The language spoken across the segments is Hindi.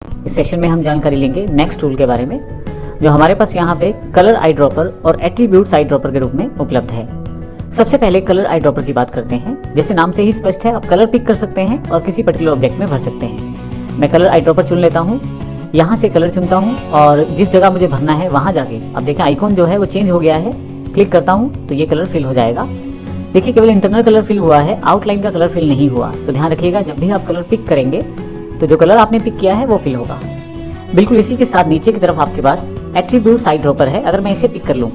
इस सेशन में हम जानकारी लेंगे नेक्स्ट टूल के बारे में, जो हमारे पास यहाँ पे कलर आई ड्रॉपर और एट्रीब्यूट्स आई ड्रॉपर के रूप में उपलब्ध है। सबसे पहले कलर आई ड्रॉपर की बात करते हैं। जैसे नाम से ही स्पष्ट है, आप कलर पिक कर सकते हैं और किसी पर्टिकुलर ऑब्जेक्ट में भर सकते हैं। मैं कलर आई ड्रॉपर चुन लेता हूँ, यहाँ से कलर चुनता हूँ और जिस जगह मुझे भरना है वहाँ जाके अब देखें आइकॉन जो है वो चेंज हो गया है। क्लिक करता हूँ तो ये कलर फिल हो जाएगा। देखिए केवल इंटरनल कलर फिल हुआ है, आउटलाइन का कलर फिल नहीं हुआ। तो ध्यान रखिएगा, जब भी आप कलर पिक करेंगे तो जो कलर आपने पिक किया है वो फिल होगा। बिल्कुल इसी के साथ नीचे की तरफ आपके पास एट्रीब्यूट्स आई ड्रॉपर है। अगर मैं इसे पिक कर लूँ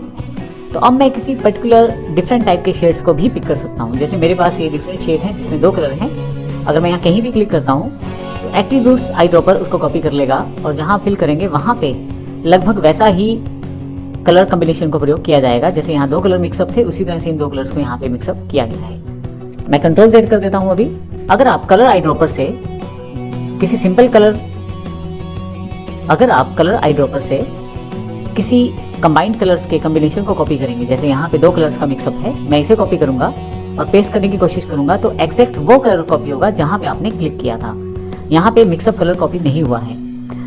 तो अब मैं किसी पर्टिकुलर डिफरेंट टाइप के शेड्स को भी पिक कर सकता हूँ। जैसे मेरे पास ये डिफरेंट शेड है जिसमें 2 कलर हैं। अगर मैं यहाँ कहीं भी क्लिक करता हूँ तो एट्रीब्यूट्स आई ड्रॉपर उसको कॉपी कर लेगा और जहाँ फिल करेंगे वहाँ पे लगभग वैसा ही कलर कॉम्बिनेशन को प्रयोग किया जाएगा। जैसे यहाँ 2 कलर मिक्सअप थे, उसी तरह से इन 2 कलर्स को यहाँ पे मिक्सअप किया गया है। मैं कंट्रोल Z कर देता हूँ अभी। अगर आप कलर आई ड्रॉपर से किसी कंबाइंड कलर्स के कॉम्बिनेशन को कॉपी करेंगे, जैसे यहाँ पे 2 कलर्स का मिक्सअप है, मैं इसे कॉपी करूंगा और पेस्ट करने की कोशिश करूंगा तो एग्जैक्ट वो कलर कॉपी होगा जहाँ पे आपने क्लिक किया था। यहाँ पे मिक्सअप कलर कॉपी नहीं हुआ है।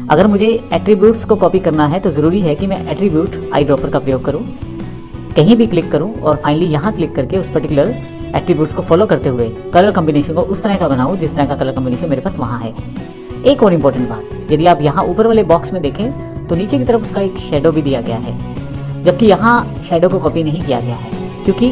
अगर मुझे एट्रीब्यूट्स को कॉपी करना है तो ज़रूरी है कि मैं एट्रीब्यूट आई ड्रॉपर का प्रयोग करूँ, कहीं भी क्लिक करूँ और फाइनली यहाँ क्लिक करके उस पर्टिकुलर एट्रीब्यूट्स को फॉलो करते हुए कलर कॉम्बिनेशन को उस तरह का बनाऊँ जिस तरह का कलर कॉम्बिनेशन मेरे पास वहाँ है। एक और इम्पोर्टेंट बात, यदि आप यहाँ ऊपर वाले बॉक्स में देखें तो नीचे की तरफ उसका एक शेडो भी दिया गया है, जबकि यहाँ शेडो को कॉपी नहीं किया गया है, क्योंकि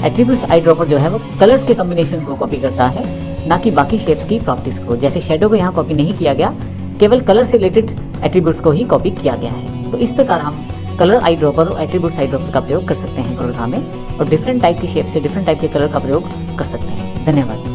एट्रीब्यूट्स आई ड्रॉपर जो है वो कलर्स के कॉम्बिनेशन को कॉपी करता है, ना कि बाकी शेप्स की प्रॉपर्टीज को। जैसे शेडो को यहाँ कॉपी नहीं किया गया, केवल कलर से रिलेटेड एट्रीब्यूट्स को ही कॉपी किया गया है। तो इस प्रकार हम कलर आई ड्रॉपर और एट्रीब्यूट्स आई ड्रॉपर का प्रयोग कर सकते हैं कोरोना में, और डिफरेंट टाइप की शेप से डिफरेंट टाइप के कलर का प्रयोग कर सकते हैं। धन्यवाद।